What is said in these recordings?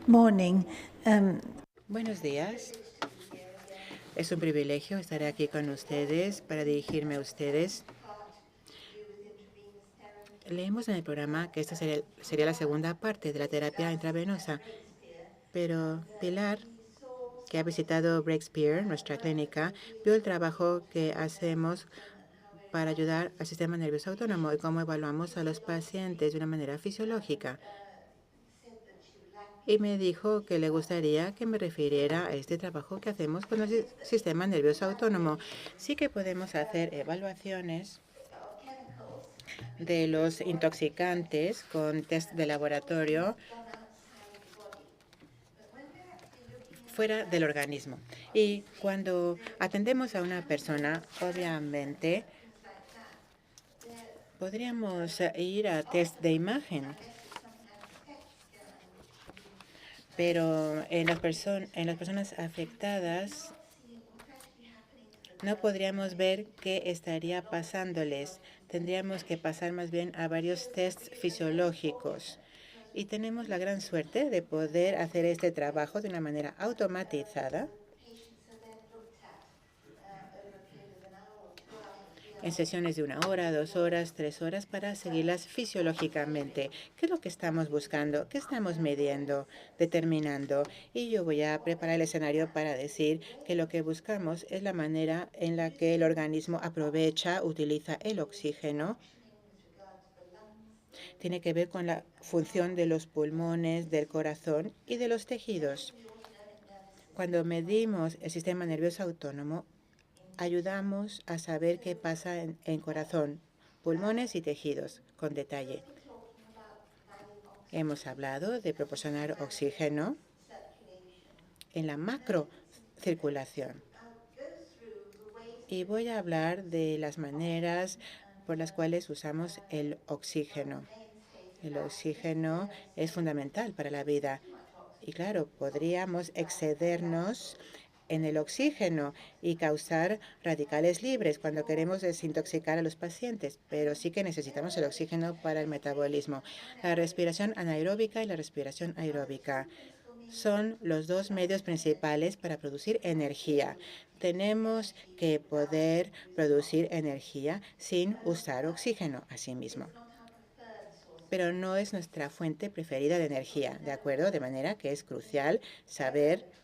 Morning. Buenos días. Es un privilegio estar aquí con ustedes para dirigirme a ustedes. Leemos en el programa que esta sería la segunda parte de la terapia intravenosa, pero Pilar, que ha visitado Breakspear, nuestra clínica, vio el trabajo que hacemos para ayudar al sistema nervioso autónomo y cómo evaluamos a los pacientes de una manera fisiológica. Y me dijo que le gustaría que me refiriera a este trabajo que hacemos con el sistema nervioso autónomo. Sí que podemos hacer evaluaciones de los intoxicantes con test de laboratorio fuera del organismo. Y cuando atendemos a una persona, obviamente, podríamos ir a test de imagen. Pero en las personas afectadas no podríamos ver qué estaría pasándoles. Tendríamos que pasar más bien a varios tests fisiológicos. Y tenemos la gran suerte de poder hacer este trabajo de una manera automatizada en sesiones de 1 hora, 2 horas, 3 horas para seguirlas fisiológicamente. ¿Qué es lo que estamos buscando? ¿Qué estamos midiendo, determinando? Y yo voy a preparar el escenario para decir que lo que buscamos es la manera en la que el organismo aprovecha, utiliza el oxígeno. Tiene que ver con la función de los pulmones, del corazón y de los tejidos. Cuando medimos el sistema nervioso autónomo, ayudamos a saber qué pasa en corazón, pulmones y tejidos con detalle. Hemos hablado de proporcionar oxígeno en la macrocirculación. Y voy a hablar de las maneras por las cuales usamos el oxígeno. El oxígeno es fundamental para la vida. Y claro, podríamos excedernos en el oxígeno y causar radicales libres cuando queremos desintoxicar a los pacientes, pero sí que necesitamos el oxígeno para el metabolismo. La respiración anaeróbica y la respiración aeróbica son los dos medios principales para producir energía. Tenemos que poder producir energía sin usar oxígeno a sí mismo. Pero no es nuestra fuente preferida de energía, ¿de acuerdo? De manera que es crucial saber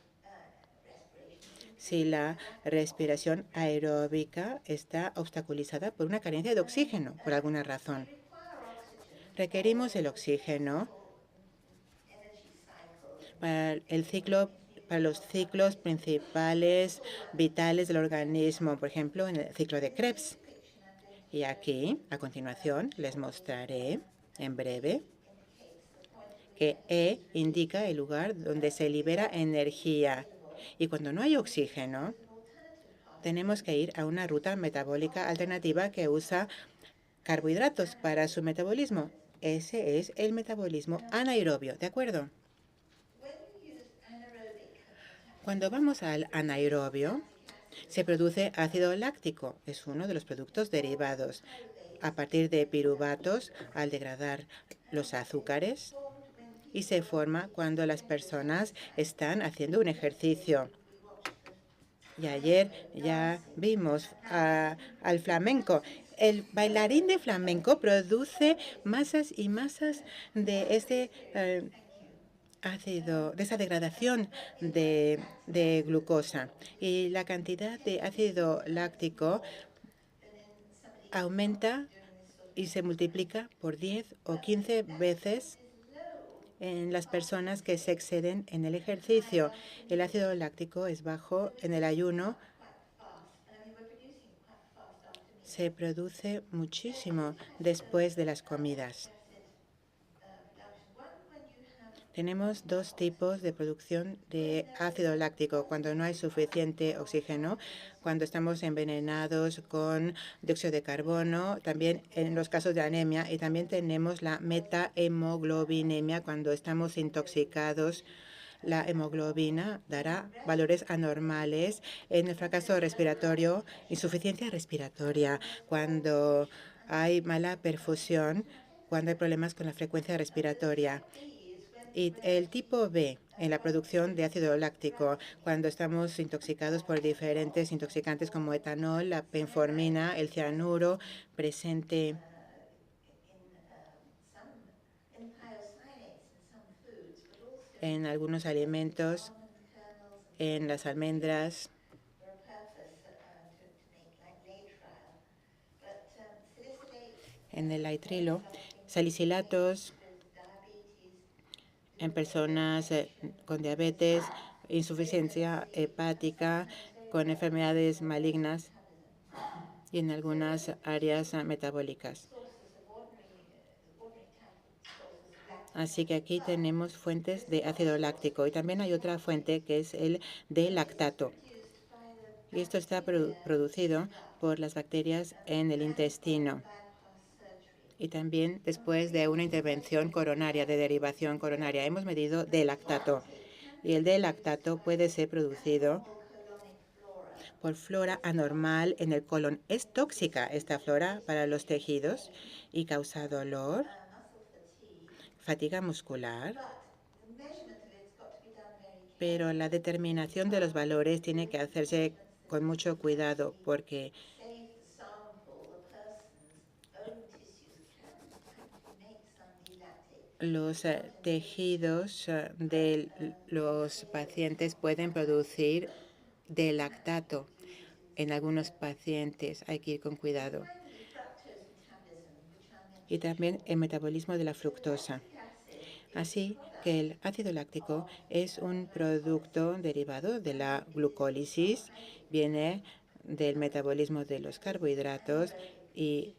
si la respiración aeróbica está obstaculizada por una carencia de oxígeno, por alguna razón. Requerimos el oxígeno para los ciclos principales vitales del organismo, por ejemplo, en el ciclo de Krebs. Y aquí, a continuación, les mostraré en breve que E indica el lugar donde se libera energía. Y cuando no hay oxígeno, tenemos que ir a una ruta metabólica alternativa que usa carbohidratos para su metabolismo. Ese es el metabolismo anaerobio, ¿de acuerdo? Cuando vamos al anaerobio, se produce ácido láctico. Es uno de los productos derivados a partir de piruvatos al degradar los azúcares y se forma cuando las personas están haciendo un ejercicio. Y ayer ya vimos al flamenco. El bailarín de flamenco produce masas y masas de este ácido, de esa degradación de glucosa. Y la cantidad de ácido láctico aumenta y se multiplica por 10 o 15 veces en las personas que se exceden en el ejercicio. El ácido láctico es bajo en el ayuno. Se produce muchísimo después de las comidas. Tenemos dos tipos de producción de ácido láctico. Cuando no hay suficiente oxígeno, cuando estamos envenenados con dióxido de carbono, también en los casos de anemia, y también tenemos la metahemoglobinemia cuando estamos intoxicados. La hemoglobina dará valores anormales en el fracaso respiratorio, insuficiencia respiratoria, cuando hay mala perfusión, cuando hay problemas con la frecuencia respiratoria. Y el tipo B en la producción de ácido láctico cuando estamos intoxicados por diferentes intoxicantes como etanol, la penformina, el cianuro presente en algunos alimentos, en las almendras, en el nitrilo, salicilatos en personas con diabetes, insuficiencia hepática, con enfermedades malignas y en algunas áreas metabólicas. Así que aquí tenemos fuentes de ácido láctico y también hay otra fuente que es el de lactato. Y esto está producido por las bacterias en el intestino y también después de una intervención coronaria, de derivación coronaria. Hemos medido D-lactato y el D-lactato puede ser producido por flora anormal en el colon. Es tóxica esta flora para los tejidos y causa dolor, fatiga muscular, pero la determinación de los valores tiene que hacerse con mucho cuidado porque los tejidos de los pacientes pueden producir D-lactato. En algunos pacientes hay que ir con cuidado. Y también el metabolismo de la fructosa. Así que el ácido láctico es un producto derivado de la glucólisis, viene del metabolismo de los carbohidratos y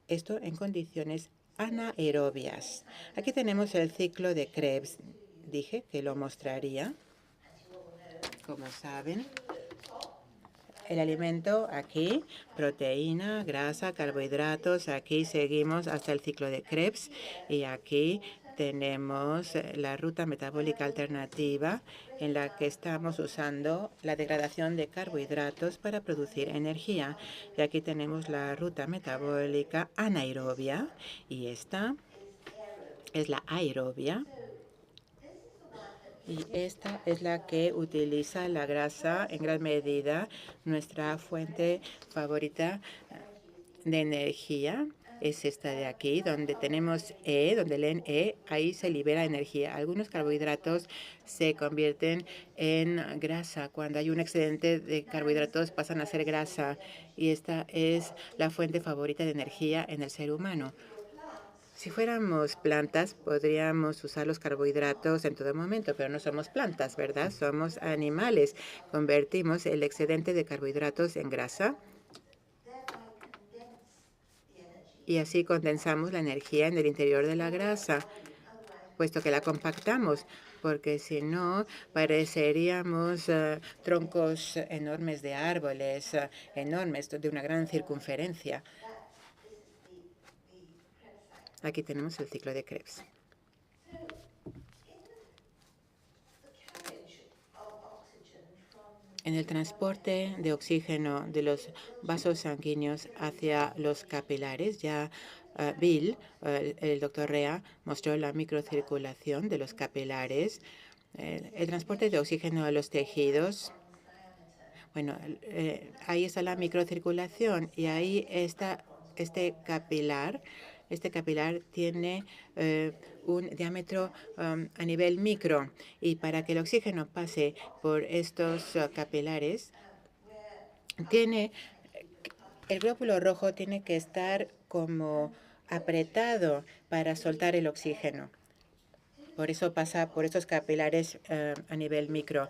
esto en condiciones anaerobias. Aquí tenemos el ciclo de Krebs. Dije que lo mostraría. Como saben, el alimento aquí, proteína, grasa, carbohidratos. Aquí seguimos hasta el ciclo de Krebs y aquí tenemos la ruta metabólica alternativa en la que estamos usando la degradación de carbohidratos para producir energía. Y aquí tenemos la ruta metabólica anaerobia y esta es la aerobia. Y esta es la que utiliza la grasa en gran medida, nuestra fuente favorita de energía. Es esta de aquí, donde tenemos E, donde leen E, ahí se libera energía. Algunos carbohidratos se convierten en grasa. Cuando hay un excedente de carbohidratos pasan a ser grasa y esta es la fuente favorita de energía en el ser humano. Si fuéramos plantas, podríamos usar los carbohidratos en todo momento, pero no somos plantas, ¿verdad? Somos animales. Convertimos el excedente de carbohidratos en grasa y así condensamos la energía en el interior de la grasa, puesto que la compactamos, porque si no, pareceríamos troncos enormes de árboles, enormes, de una gran circunferencia. Aquí tenemos el ciclo de Krebs. En el transporte de oxígeno de los vasos sanguíneos hacia los capilares, ya Bill, el doctor Rea, mostró la microcirculación de los capilares, el transporte de oxígeno a los tejidos. Bueno, ahí está la microcirculación y ahí está este capilar. Este capilar tiene un diámetro a nivel micro y para que el oxígeno pase por estos capilares, el glóbulo rojo tiene que estar como apretado para soltar el oxígeno. Por eso pasa por estos capilares a nivel micro.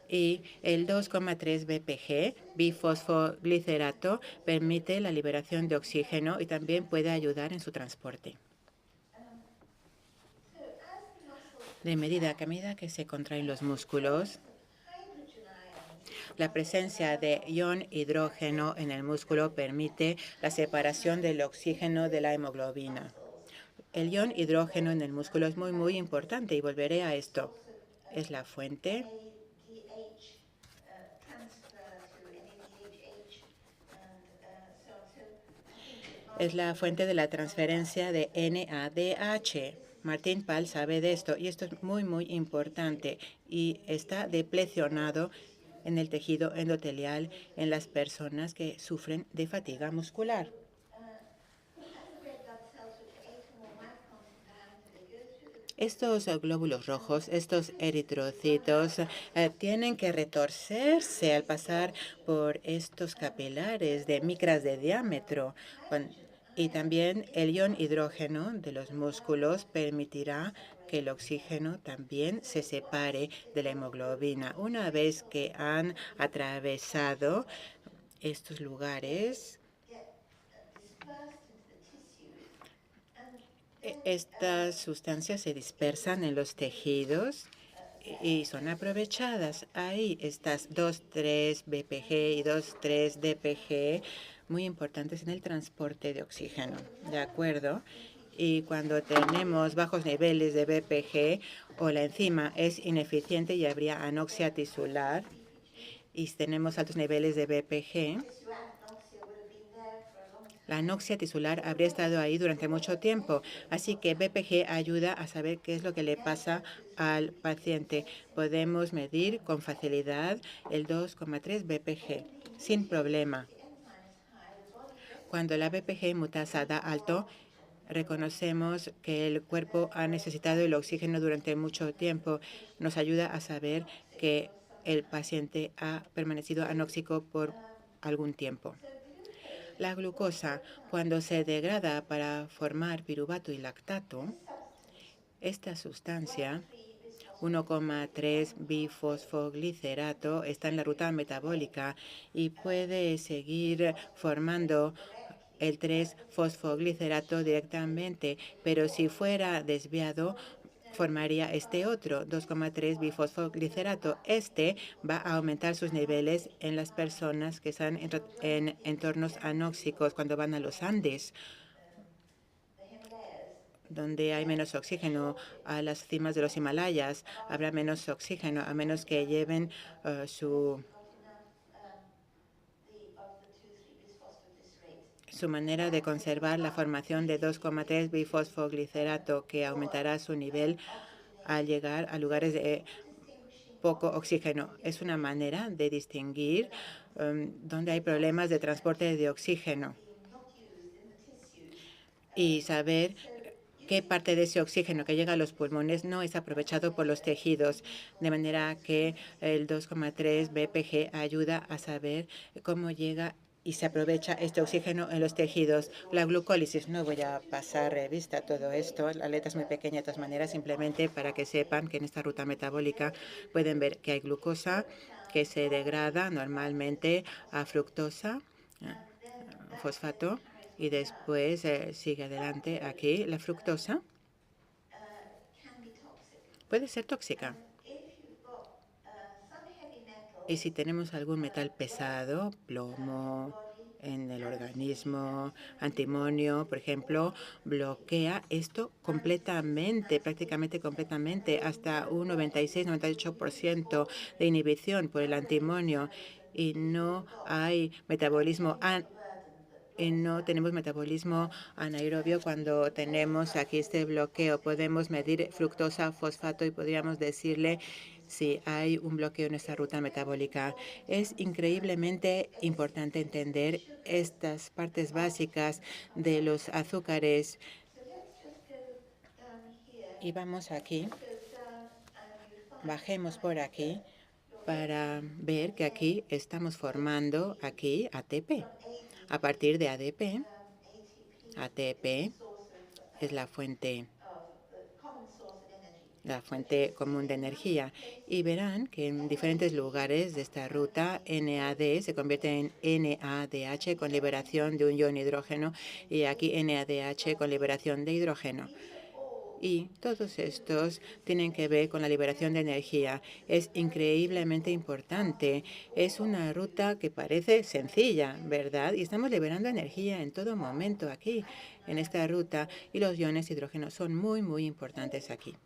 Y el 2,3 BPG, bifosfoglicerato, permite la liberación de oxígeno y también puede ayudar en su transporte. A medida que se contraen los músculos, la presencia de ion hidrógeno en el músculo permite la separación del oxígeno de la hemoglobina. El ion hidrógeno en el músculo es muy importante y volveré a esto. Es la fuente de la transferencia de NADH. Martín Pal sabe de esto y esto es muy, muy importante y está deplecionado en el tejido endotelial en las personas que sufren de fatiga muscular. Estos glóbulos rojos, estos eritrocitos, tienen que retorcerse al pasar por estos capilares de micras de diámetro. Y también el ion hidrógeno de los músculos permitirá que el oxígeno también se separe de la hemoglobina. Una vez que han atravesado estos lugares, estas sustancias se dispersan en los tejidos y son aprovechadas. Ahí estas 2,3-BPG y 2,3-DPG, muy importantes en el transporte de oxígeno, ¿de acuerdo? Y cuando tenemos bajos niveles de BPG o la enzima es ineficiente y habría anoxia tisular, y si tenemos altos niveles de BPG, la anoxia tisular habría estado ahí durante mucho tiempo, así que BPG ayuda a saber qué es lo que le pasa al paciente. Podemos medir con facilidad el 2,3 BPG sin problema. Cuando la BPG mutasa da alto, reconocemos que el cuerpo ha necesitado el oxígeno durante mucho tiempo. Nos ayuda a saber que el paciente ha permanecido anóxico por algún tiempo. La glucosa, cuando se degrada para formar piruvato y lactato, esta sustancia, 1,3-bifosfoglicerato, está en la ruta metabólica y puede seguir formando el 3-fosfoglicerato directamente, pero si fuera desviado, formaría este otro, 2,3-bifosfoglicerato. Este va a aumentar sus niveles en las personas que están en entornos anóxicos cuando van a los Andes, donde hay menos oxígeno. A las cimas de los Himalayas habrá menos oxígeno, a menos que lleven su manera de conservar la formación de 2,3-bifosfoglicerato, que aumentará su nivel al llegar a lugares de poco oxígeno. Es una manera de distinguir dónde hay problemas de transporte de oxígeno y saber qué parte de ese oxígeno que llega a los pulmones no es aprovechado por los tejidos, de manera que el 2,3 BPG ayuda a saber cómo llega y se aprovecha este oxígeno en los tejidos. La glucólisis, no voy a pasar revista a todo esto, la letra es muy pequeña de todas maneras, simplemente para que sepan que en esta ruta metabólica pueden ver que hay glucosa que se degrada normalmente a fructosa, fosfato, y después sigue adelante aquí. La fructosa puede ser tóxica. Y si tenemos algún metal pesado, plomo en el organismo, antimonio, por ejemplo, bloquea esto completamente, prácticamente completamente, hasta un 96-98% de inhibición por el antimonio, y no hay metabolismo y no tenemos metabolismo anaerobio cuando tenemos aquí este bloqueo. Podemos medir fructosa, fosfato y podríamos decirle si hay un bloqueo en esta ruta metabólica. Es increíblemente importante entender estas partes básicas de los azúcares. Y vamos aquí, bajemos por aquí para ver que aquí estamos formando aquí ATP. A partir de ADP, ATP es la fuente común de energía. Y verán que en diferentes lugares de esta ruta, NAD se convierte en NADH con liberación de un ion hidrógeno y aquí NADH con liberación de hidrógeno. Y todos estos tienen que ver con la liberación de energía. Es increíblemente importante. Es una ruta que parece sencilla, ¿verdad? Y estamos liberando energía en todo momento aquí, en esta ruta. Y los iones hidrógeno son muy, muy importantes aquí.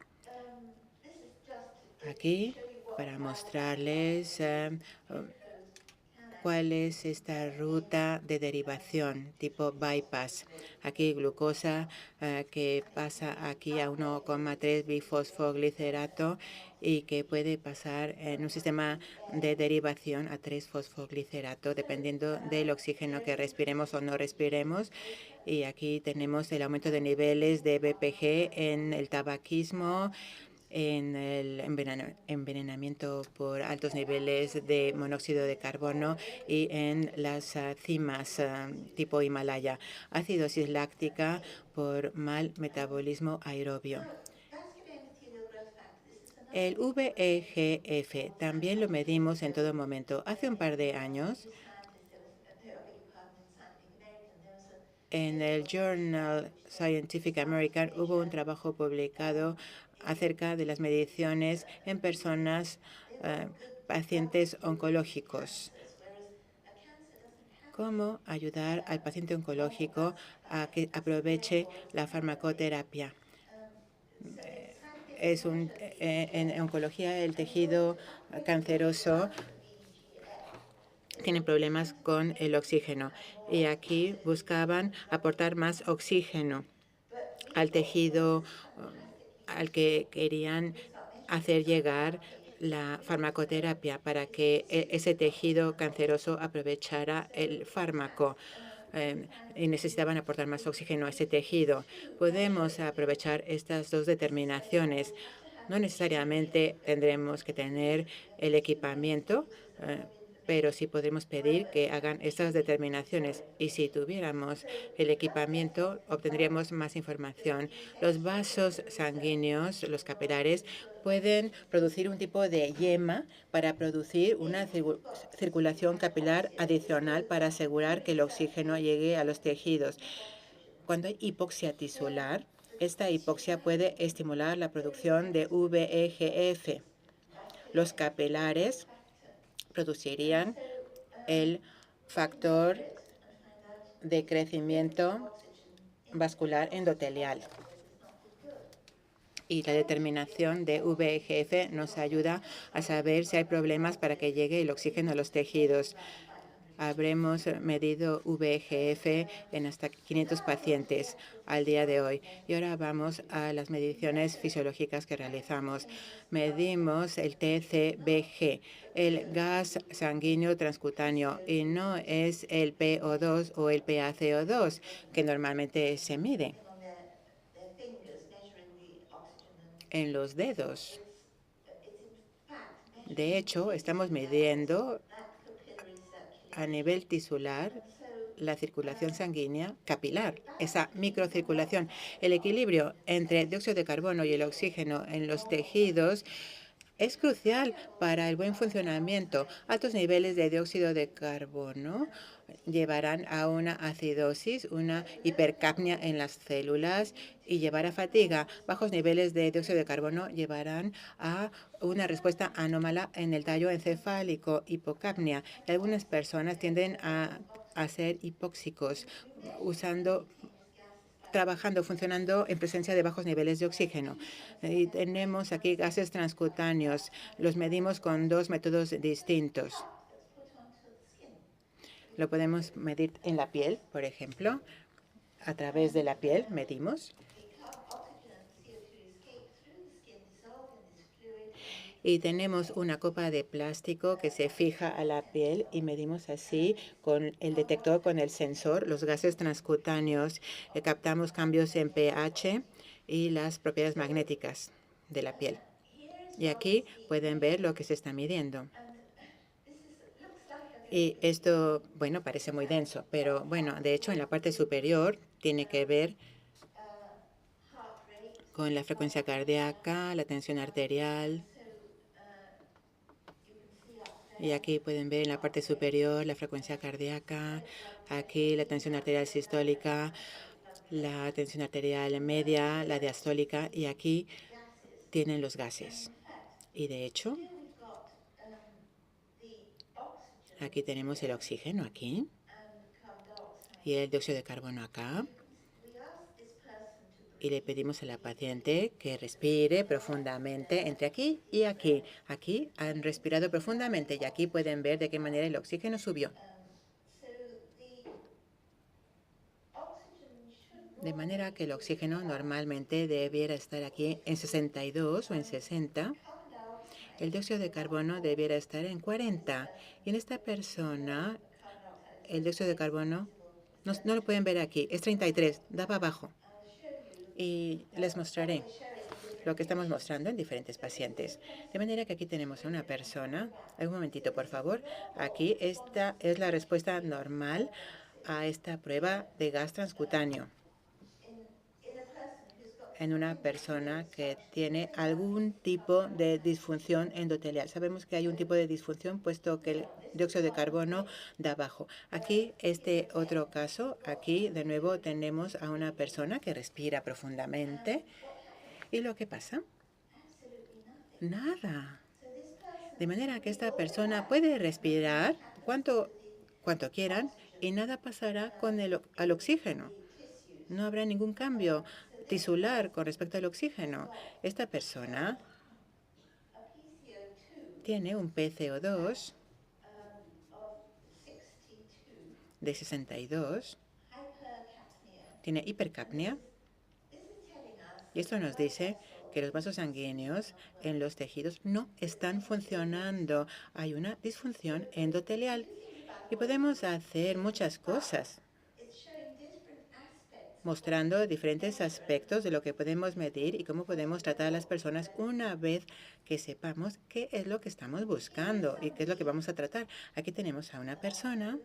Aquí, para mostrarles cuál es esta ruta de derivación tipo bypass. Aquí glucosa que pasa aquí a 1,3 bifosfoglicerato y que puede pasar en un sistema de derivación a 3-fosfoglicerato, dependiendo del oxígeno que respiremos o no respiremos. Y aquí tenemos el aumento de niveles de BPG en el tabaquismo, en el envenenamiento por altos niveles de monóxido de carbono y en las cimas tipo Himalaya. Acidosis láctica por mal metabolismo aerobio. El VEGF también lo medimos en todo momento. Hace un par de años, en el Journal Scientific American hubo un trabajo publicado acerca de las mediciones en personas pacientes oncológicos. Cómo ayudar al paciente oncológico a que aproveche la farmacoterapia. En oncología el tejido canceroso tiene problemas con el oxígeno y aquí buscaban aportar más oxígeno al tejido al que querían hacer llegar la farmacoterapia para que ese tejido canceroso aprovechara el fármaco. Y necesitaban aportar más oxígeno a ese tejido. Podemos aprovechar estas dos determinaciones. No necesariamente tendremos que tener el equipamiento, pero sí podemos pedir que hagan estas determinaciones. Y si tuviéramos el equipamiento, obtendríamos más información. Los vasos sanguíneos, los capilares, pueden producir un tipo de yema para producir una circulación capilar adicional para asegurar que el oxígeno llegue a los tejidos. Cuando hay hipoxia tisular, esta hipoxia puede estimular la producción de VEGF. Los capilares producirían el factor de crecimiento vascular endotelial. Y la determinación de VEGF nos ayuda a saber si hay problemas para que llegue el oxígeno a los tejidos. Habremos medido VEGF en hasta 500 pacientes al día de hoy. Y ahora vamos a las mediciones fisiológicas que realizamos. Medimos el TCBG, el gas sanguíneo transcutáneo, y no es el PO2 o el PaCO2 que normalmente se mide en los dedos. De hecho, estamos midiendo a nivel tisular la circulación sanguínea capilar, esa microcirculación. El equilibrio entre el dióxido de carbono y el oxígeno en los tejidos es crucial para el buen funcionamiento. Altos niveles de dióxido de carbono llevarán a una acidosis, una hipercapnia en las células y llevar a fatiga. Bajos niveles de dióxido de carbono llevarán a una respuesta anómala en el tallo encefálico, hipocapnia. Y algunas personas tienden a ser hipóxicos funcionando en presencia de bajos niveles de oxígeno. Y tenemos aquí gases transcutáneos. Los medimos con dos métodos distintos. Lo podemos medir en la piel, por ejemplo. A través de la piel medimos. Y tenemos una copa de plástico que se fija a la piel y medimos así con el detector, con el sensor, los gases transcutáneos. Captamos cambios en pH y las propiedades magnéticas de la piel. Y aquí pueden ver lo que se está midiendo. Y esto, bueno, parece muy denso, pero bueno, de hecho en la parte superior tiene que ver con la frecuencia cardíaca, la tensión arterial. Y aquí pueden ver en la parte superior la frecuencia cardíaca, aquí la tensión arterial sistólica, la tensión arterial media, la diastólica, y aquí tienen los gases. Y de hecho, aquí tenemos el oxígeno aquí y el dióxido de carbono acá. Y le pedimos a la paciente que respire profundamente entre aquí y aquí. Aquí han respirado profundamente y aquí pueden ver de qué manera el oxígeno subió. De manera que el oxígeno normalmente debiera estar aquí en 62 o en 60. El dióxido de carbono debiera estar en 40. Y en esta persona, el dióxido de carbono, no lo pueden ver aquí, es 33, da para abajo. Y les mostraré lo que estamos mostrando en diferentes pacientes. De manera que aquí tenemos a una persona. Un momentito, por favor. Aquí esta es la respuesta normal a esta prueba de gas transcutáneo en una persona que tiene algún tipo de disfunción endotelial. Sabemos que hay un tipo de disfunción puesto que el dióxido de carbono da bajo. Aquí, este otro caso, aquí de nuevo tenemos a una persona que respira profundamente. ¿Y lo que pasa? Nada. De manera que esta persona puede respirar cuanto quieran y nada pasará con al oxígeno. No habrá ningún cambio tisular con respecto al oxígeno. Esta persona tiene un PCO2 de 62, tiene hipercapnia, y esto nos dice que los vasos sanguíneos en los tejidos no están funcionando. Hay una disfunción endotelial y podemos hacer muchas cosas mostrando diferentes aspectos de lo que podemos medir y cómo podemos tratar a las personas una vez que sepamos qué es lo que estamos buscando y qué es lo que vamos a tratar. Aquí tenemos a una persona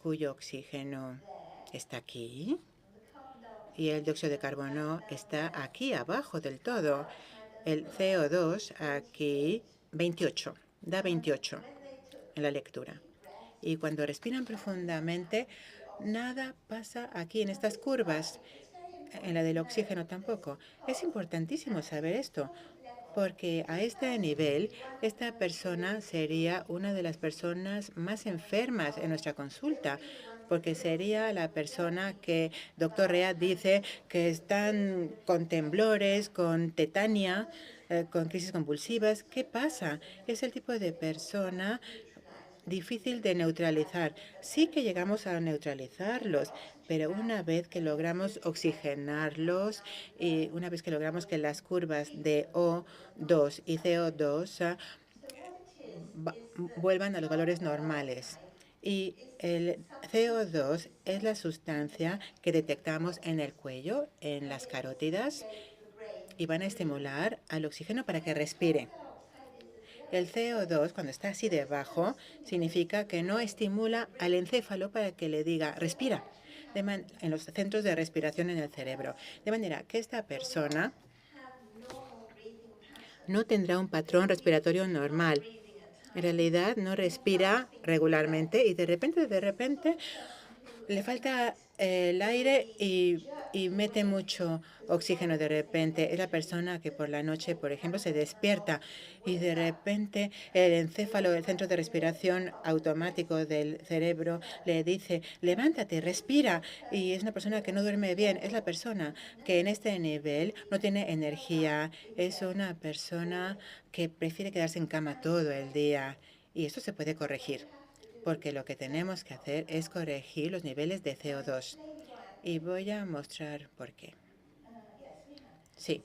cuyo oxígeno está aquí y el dióxido de carbono está aquí abajo del todo. El CO2 aquí 28, da 28 en la lectura. Y cuando respiran profundamente, nada pasa aquí en estas curvas. En la del oxígeno tampoco. Es importantísimo saber esto, porque a este nivel, esta persona sería una de las personas más enfermas en nuestra consulta, porque sería la persona que doctor Rea dice que están con temblores, con tetania, con crisis convulsivas. ¿Qué pasa? Es el tipo de persona difícil de neutralizar. Sí que llegamos a neutralizarlos, pero una vez que logramos oxigenarlos y una vez que logramos que las curvas de O2 y CO2 vuelvan a los valores normales. Y el CO2 es la sustancia que detectamos en el cuello, en las carótidas, y van a estimular al oxígeno para que respire. El CO2, cuando está así debajo, significa que no estimula al encéfalo para que le diga respira en los centros de respiración en el cerebro. De manera que esta persona no tendrá un patrón respiratorio normal. En realidad no respira regularmente y de repente le falta el aire y mete mucho oxígeno de repente. Es la persona que por la noche, por ejemplo, se despierta y de repente el encéfalo, el centro de respiración automático del cerebro, le dice, levántate, respira. Y es una persona que no duerme bien. Es la persona que en este nivel no tiene energía. Es una persona que prefiere quedarse en cama todo el día. Y esto se puede corregir, porque lo que tenemos que hacer es corregir los niveles de CO2. Y voy a mostrar por qué. Sí,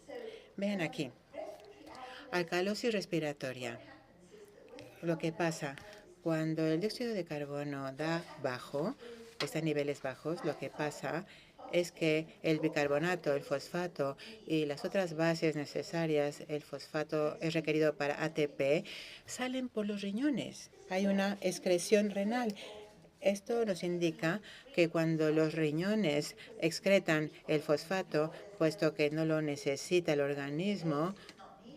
vean aquí. Alcalosis respiratoria. Lo que pasa cuando el dióxido de carbono da bajo, está a niveles bajos, lo que pasa es que el bicarbonato, el fosfato y las otras bases necesarias, el fosfato es requerido para ATP, salen por los riñones. Hay una excreción renal. Esto nos indica que cuando los riñones excretan el fosfato, puesto que no lo necesita el organismo,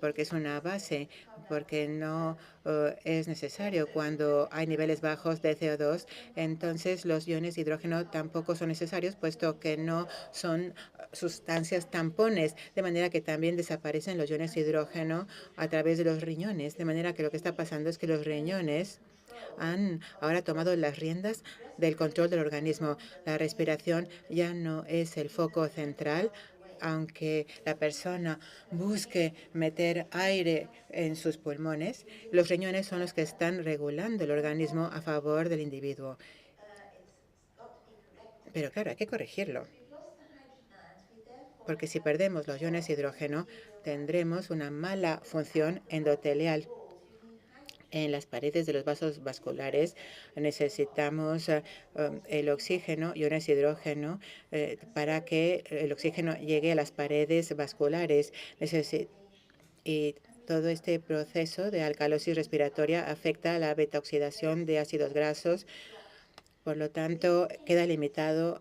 porque es una base, porque no es necesario cuando hay niveles bajos de CO2, entonces los iones de hidrógeno tampoco son necesarios, puesto que no son sustancias tampones, de manera que también desaparecen los iones de hidrógeno a través de los riñones, de manera que lo que está pasando es que los riñones han ahora tomado las riendas del control del organismo. La respiración ya no es el foco central, aunque la persona busque meter aire en sus pulmones. Los riñones son los que están regulando el organismo a favor del individuo. Pero claro, hay que corregirlo, porque si perdemos los iones de hidrógeno, tendremos una mala función endotelial. En las paredes de los vasos vasculares necesitamos el oxígeno, iones de hidrógeno, para que el oxígeno llegue a las paredes vasculares. Y todo este proceso de alcalosis respiratoria afecta a la beta-oxidación de ácidos grasos. Por lo tanto, queda limitada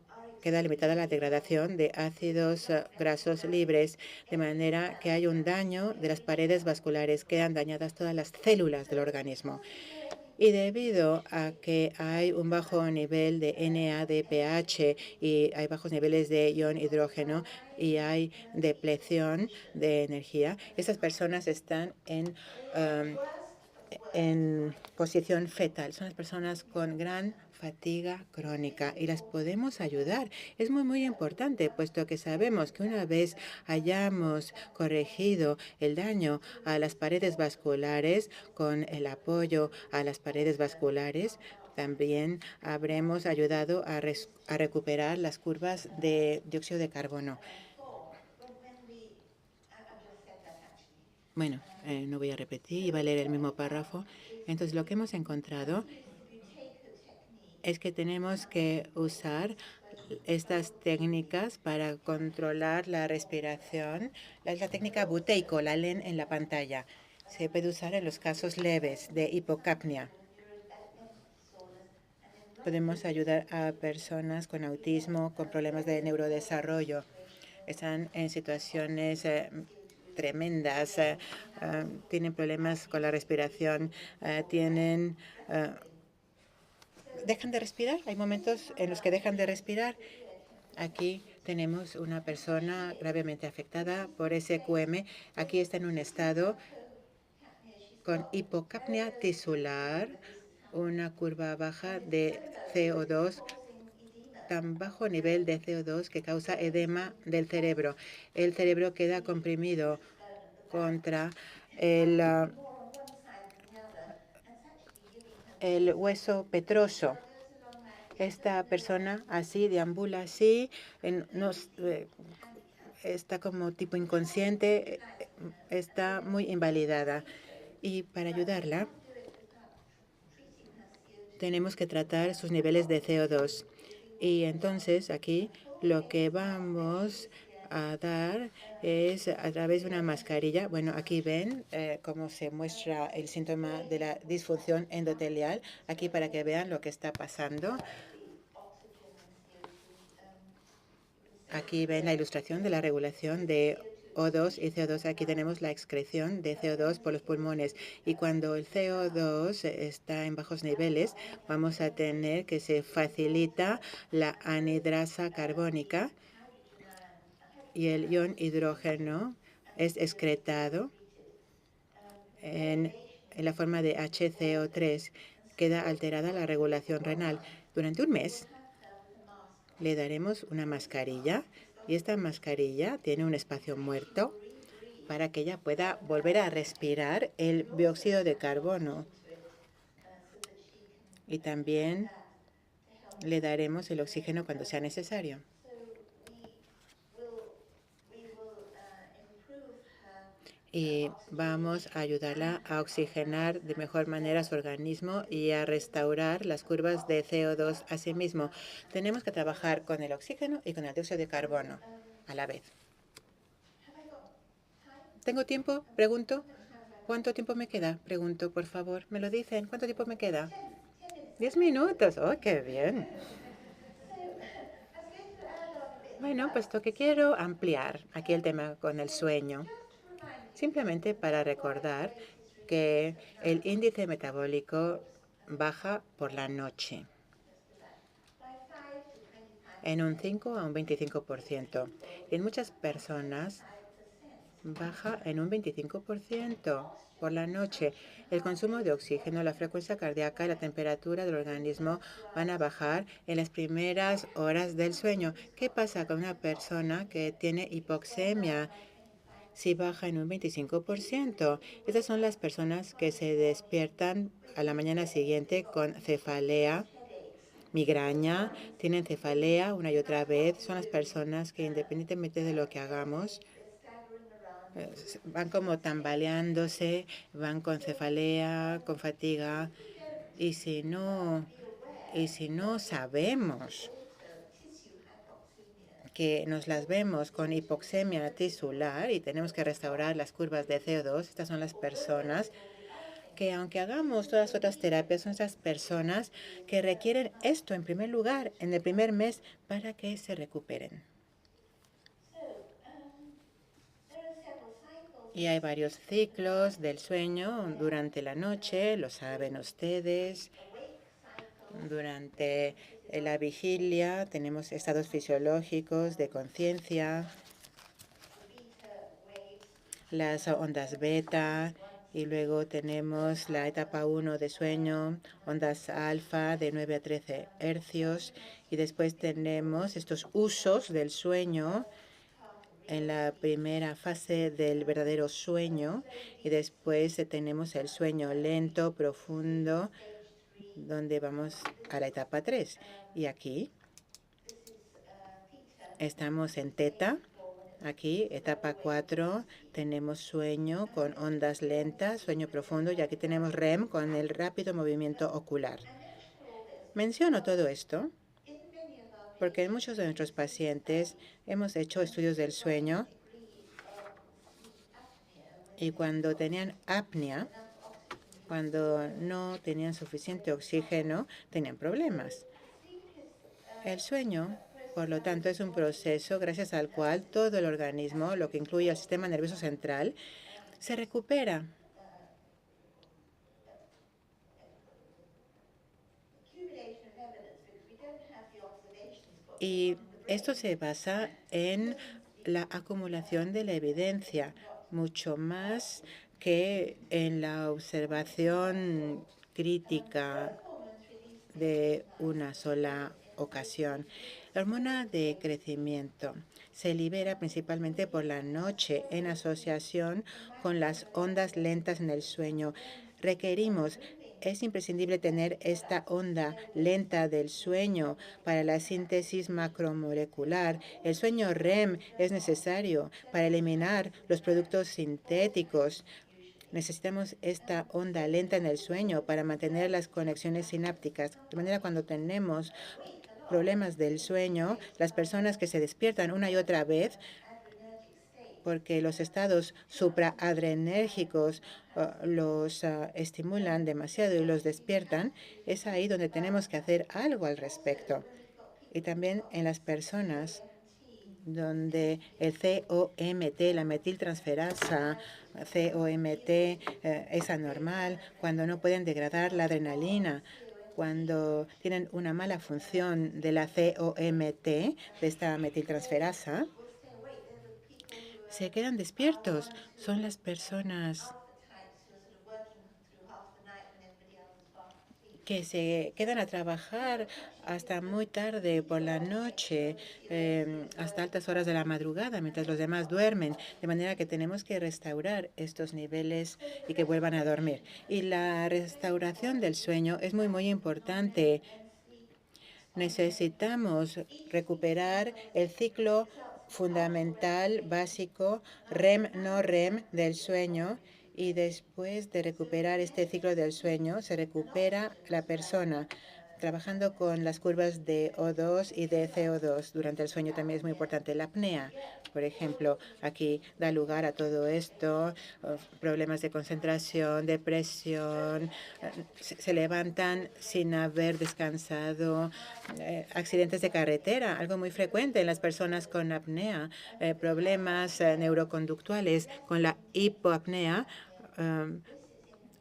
la degradación de ácidos grasos libres, de manera que hay un daño de las paredes vasculares, quedan dañadas todas las células del organismo. Y debido a que hay un bajo nivel de NADPH y hay bajos niveles de ion hidrógeno y hay depleción de energía, esas personas están en posición fetal. Son las personas con gran fatiga crónica y las podemos ayudar. Es muy importante, puesto que sabemos que una vez hayamos corregido el daño a las paredes vasculares con el apoyo a las paredes vasculares, también habremos ayudado a recuperar las curvas de dióxido de carbono. Bueno, no voy a repetir, iba a leer el mismo párrafo. Entonces, lo que hemos encontrado es que tenemos que usar estas técnicas para controlar la respiración. Es la técnica buteico, la leen en la pantalla. Se puede usar en los casos leves de hipocapnia. Podemos ayudar a personas con autismo, con problemas de neurodesarrollo. Están en situaciones tremendas, tienen problemas con la respiración, dejan de respirar. Hay momentos en los que dejan de respirar. Aquí tenemos una persona gravemente afectada por SQM. Aquí está en un estado con hipocapnia tisular, una curva baja de CO2, tan bajo nivel de CO2 que causa edema del cerebro. El cerebro queda comprimido contra el hueso petroso. Esta persona así deambula así, está como tipo inconsciente, está muy invalidada. Y para ayudarla, tenemos que tratar sus niveles de CO2. Y entonces aquí lo que vamos a dar es a través de una mascarilla. Bueno, aquí ven cómo se muestra el síntoma de la disfunción endotelial. Aquí para que vean lo que está pasando. Aquí ven la ilustración de la regulación de O2 y CO2. Aquí tenemos la excreción de CO2 por los pulmones. Y cuando el CO2 está en bajos niveles, vamos a tener que se facilita la anhidrasa carbónica y el ion hidrógeno es excretado en la forma de HCO3. Queda alterada la regulación renal. Durante un mes le daremos una mascarilla y esta mascarilla tiene un espacio muerto para que ella pueda volver a respirar el dióxido de carbono. Y también le daremos el oxígeno cuando sea necesario. Y vamos a ayudarla a oxigenar de mejor manera su organismo y a restaurar las curvas de CO2 a sí mismo. Tenemos que trabajar con el oxígeno y con el dióxido de carbono a la vez. ¿Tengo tiempo? Pregunto. ¿Cuánto tiempo me queda? Pregunto, por favor. ¿Me lo dicen? ¿Cuánto tiempo me queda? 10 minutos. ¡Oh, qué bien! Bueno, puesto que quiero ampliar aquí el tema con el sueño, simplemente para recordar que el índice metabólico baja por la noche en un 5 a un 25%. En muchas personas baja en un 25% por la noche. El consumo de oxígeno, la frecuencia cardíaca y la temperatura del organismo van a bajar en las primeras horas del sueño. ¿Qué pasa con una persona que tiene hipoxemia? Si baja en un 25%. Estas son las personas que se despiertan a la mañana siguiente con cefalea, migraña, tienen cefalea una y otra vez. Son las personas que, independientemente de lo que hagamos, van como tambaleándose, van con cefalea, con fatiga. Y si no sabemos que nos las vemos con hipoxemia tisular y tenemos que restaurar las curvas de CO2, estas son las personas que, aunque hagamos todas otras terapias, son esas personas que requieren esto en primer lugar, en el primer mes, para que se recuperen. Y hay varios ciclos del sueño durante la noche, lo saben ustedes. Durante la vigilia tenemos estados fisiológicos de conciencia, las ondas beta, y luego tenemos la etapa 1 de sueño, ondas alfa de 9 a 13 hercios, y después tenemos estos usos del sueño en la primera fase del verdadero sueño, y después tenemos el sueño lento, profundo, donde vamos a la etapa 3. Y aquí estamos en teta. Aquí, etapa 4, tenemos sueño con ondas lentas, sueño profundo, y aquí tenemos REM con el rápido movimiento ocular. Menciono todo esto porque en muchos de nuestros pacientes hemos hecho estudios del sueño y cuando tenían apnea, cuando no tenían suficiente oxígeno, tenían problemas. El sueño, por lo tanto, es un proceso gracias al cual todo el organismo, lo que incluye el sistema nervioso central, se recupera. Y esto se basa en la acumulación de la evidencia, mucho más que en la observación crítica de una sola ocasión. La hormona de crecimiento se libera principalmente por la noche en asociación con las ondas lentas en el sueño. Es imprescindible tener esta onda lenta del sueño para la síntesis macromolecular. El sueño REM es necesario para eliminar los productos sintéticos. Necesitamos esta onda lenta en el sueño para mantener las conexiones sinápticas. De manera, cuando tenemos problemas del sueño, las personas que se despiertan una y otra vez porque los estados supraadrenérgicos los estimulan demasiado y los despiertan, es ahí donde tenemos que hacer algo al respecto. Y también en las personas donde el COMT, la metiltransferasa COMT, es anormal, cuando no pueden degradar la adrenalina, cuando tienen una mala función de la COMT, de esta metiltransferasa, se quedan despiertos. Son las personas que se quedan a trabajar hasta muy tarde por la noche, hasta altas horas de la madrugada, mientras los demás duermen, de manera que tenemos que restaurar estos niveles y que vuelvan a dormir. Y la restauración del sueño es muy importante. Necesitamos recuperar el ciclo fundamental, básico, REM, no REM, del sueño, y después de recuperar este ciclo del sueño, se recupera la persona. Trabajando con las curvas de O2 y de CO2 durante el sueño también es muy importante. La apnea, por ejemplo, aquí da lugar a todo esto, problemas de concentración, depresión, se levantan sin haber descansado, accidentes de carretera, algo muy frecuente en las personas con apnea, problemas neuroconductuales con la hipoapnea.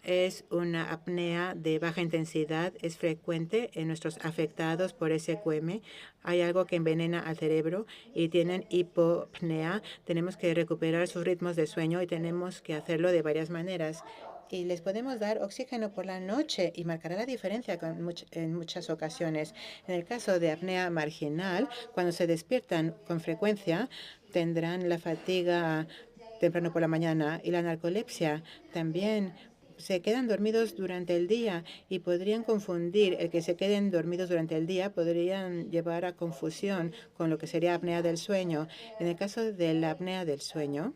es una apnea de baja intensidad, es frecuente en nuestros afectados por SQM. Hay algo que envenena al cerebro y tienen hipopnea. Tenemos que recuperar sus ritmos de sueño y tenemos que hacerlo de varias maneras. Y les podemos dar oxígeno por la noche y marcará la diferencia en muchas ocasiones. En el caso de apnea marginal, cuando se despiertan con frecuencia, tendrán la fatiga temprano por la mañana y la narcolepsia también. Se quedan dormidos durante el día y podrían confundir el que se queden dormidos durante el día, podrían llevar a confusión con lo que sería apnea del sueño. En el caso de la apnea del sueño,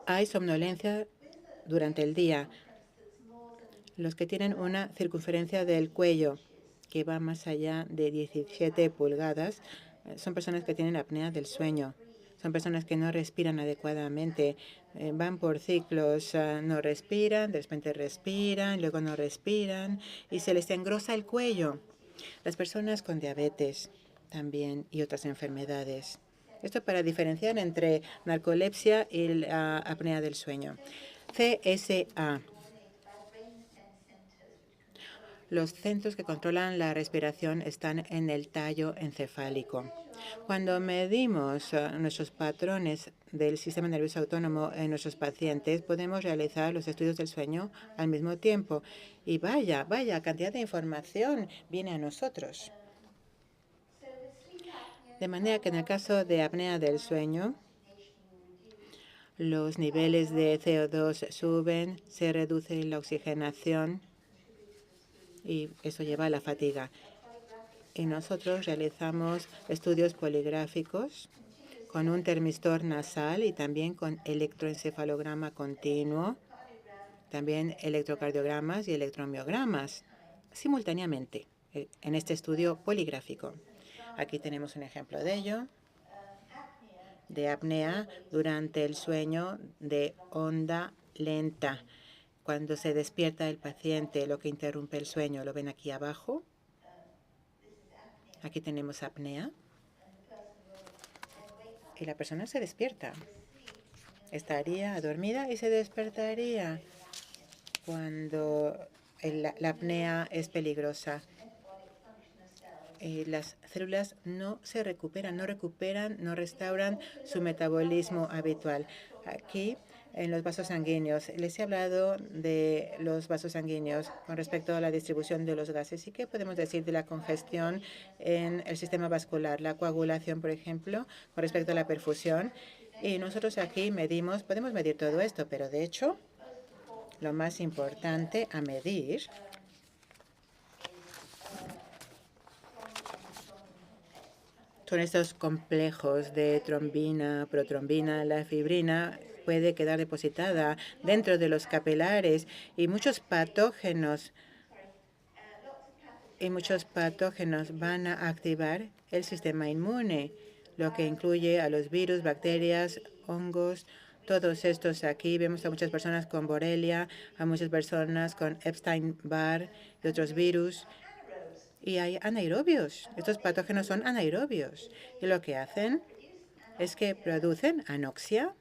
hay somnolencia durante el día. Los que tienen una circunferencia del cuello que va más allá de 17 pulgadas son personas que tienen apnea del sueño. Son personas que no respiran adecuadamente, van por ciclos, no respiran, de repente respiran, luego no respiran y se les engrosa el cuello. Las personas con diabetes también y otras enfermedades. Esto para diferenciar entre narcolepsia y la apnea del sueño. CSA. Los centros que controlan la respiración están en el tallo encefálico. Cuando medimos nuestros patrones del sistema nervioso autónomo en nuestros pacientes, podemos realizar los estudios del sueño al mismo tiempo. Y vaya cantidad de información viene a nosotros. De manera que en el caso de apnea del sueño, los niveles de CO2 suben, se reduce la oxigenación y eso lleva a la fatiga. Y nosotros realizamos estudios poligráficos con un termistor nasal y también con electroencefalograma continuo, también electrocardiogramas y electromiogramas simultáneamente en este estudio poligráfico. Aquí tenemos un ejemplo de ello, de apnea durante el sueño de onda lenta. Cuando se despierta el paciente, lo que interrumpe el sueño, lo ven aquí abajo. Aquí tenemos apnea. Y la persona se despierta. Estaría dormida y se despertaría cuando la apnea es peligrosa. Las células no se recuperan, no restauran su metabolismo habitual. Aquí, en los vasos sanguíneos, les he hablado de los vasos sanguíneos con respecto a la distribución de los gases. ¿Y qué podemos decir de la congestión en el sistema vascular? La coagulación, por ejemplo, con respecto a la perfusión. Y nosotros aquí podemos medir todo esto, pero de hecho, lo más importante a medir son estos complejos de trombina, protrombina. La fibrina puede quedar depositada dentro de los capilares y muchos patógenos van a activar el sistema inmune, lo que incluye a los virus, bacterias, hongos. Todos estos aquí vemos a muchas personas con Borrelia, a muchas personas con Epstein-Barr y otros virus. Y hay anaerobios. Estos patógenos son anaerobios. Y lo que hacen es que producen anoxia.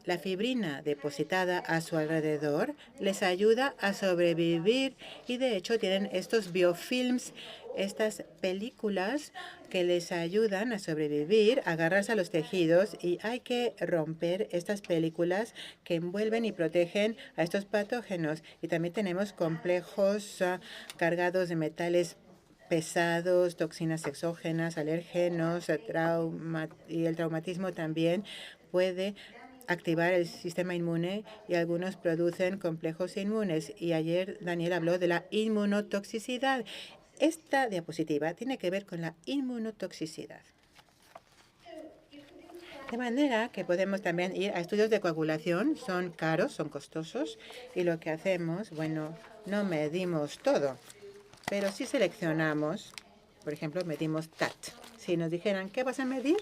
La fibrina depositada a su alrededor les ayuda a sobrevivir y, de hecho, tienen estos biofilms, estas películas que les ayudan a sobrevivir, a agarrarse a los tejidos, y hay que romper estas películas que envuelven y protegen a estos patógenos. Y también tenemos complejos cargados de metales pesados, toxinas exógenas, alérgenos, y el traumatismo también puede activar el sistema inmune y algunos producen complejos inmunes. Y ayer Daniel habló de la inmunotoxicidad. Esta diapositiva tiene que ver con la inmunotoxicidad. De manera que podemos también ir a estudios de coagulación. Son caros, son costosos. Y lo que hacemos, bueno, no medimos todo, pero sí seleccionamos. Por ejemplo, medimos TAT. Si nos dijeran, ¿qué vas a medir?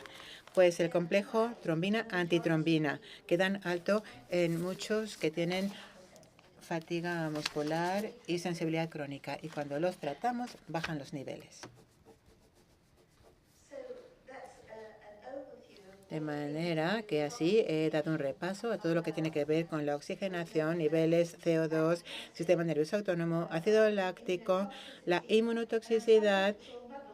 Pues el complejo trombina-antitrombina, que dan alto en muchos que tienen fatiga muscular y sensibilidad crónica. Y cuando los tratamos, bajan los niveles. De manera que así he dado un repaso a todo lo que tiene que ver con la oxigenación, niveles CO2, sistema nervioso autónomo, ácido láctico, la inmunotoxicidad.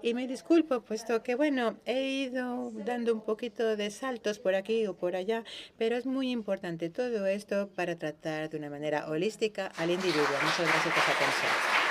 Y me disculpo, puesto que, bueno, he ido dando un poquito de saltos por aquí o por allá, pero es muy importante todo esto para tratar de una manera holística al individuo. Muchas gracias por su atención.